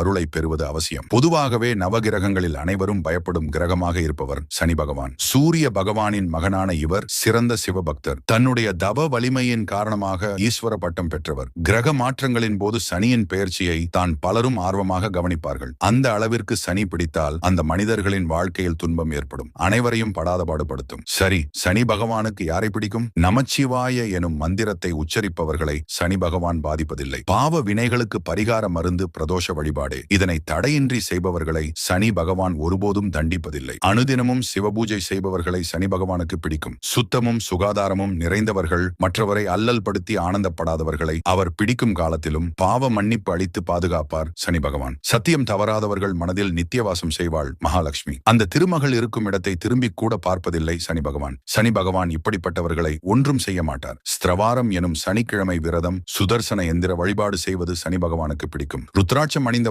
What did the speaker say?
அருளை பெறுவது அவசியம். பொதுவாகவே நவகிரகங்களில் அனைவரும் பயப்படும் கிரகமாக இருப்பவர் சனி பகவான். சூரிய பகவானின் மகனான இவர் சிறந்த சிவபக்தர். தன்னுடைய தவ வலிமையின் காரணமாக ஈஸ்வர பட்டம் பெற்றவர். கிரக மாற்றங்களின் போது சனியின் பெயர்ச்சியை தான் பலரும் ஆர்வமாக கவனிப்பார்கள். அந்த அளவிற்கு சனி பிடித்தால் அந்த மனிதர்களின் வாழ்க்கையில் துன்பம் ஏற்படும். அனைவரையும் படாத பாடுபடுத்தும். சரி, சனி பகவானுக்கு யாரை பிடிக்கும்? நமச்சிவாய எனும் மந்திரத்தை உச்சரிப்பவர்களை சனி பகவான் பாதிப்பதில்லை. பாவ வினைகளுக்கு பரிகார மருந்து பிரதோஷ வழிபாடு. இதனை தடையின்றி செய்பவர்களை சனி பகவான் ஒருபோதும் தண்டிப்பதில்லை. அனுதினமும் சிவபூஜை செய்பவர்களை சனி பகவானுக்கு பிடிக்கும். சுத்தமும் சுகாதாரமும் நிறைந்தவர்கள், மற்றவரை அல்லல் படுத்தி ஆனந்தப்படாதவர்களை அவர் பிடிக்கும் காலத்திலும் பாவ மன்னிப்பு அளித்து பாதுகாப்பார் சனி பகவான். சத்தியம் தவறாதவர்கள் மனதில் நித்தியவாசம் செய்வாள் மகாலட்சுமி. அந்த திருமகள் இருக்கும் இடத்தை திரும்பி கூட பார்ப்பதில்லை சனி பகவான். சனி பகவான் இப்படிப்பட்டவர்களை ஒன்றும் செய்ய மாட்டார். ஸ்திரவாரம் எனும் சனிக்கிழமை விரதம், சுதர்சன எந்திர வழிபாடு செய்வது சனி பகவானுக்கு பிடிக்கும். ருத்ராட்சம் அணிந்த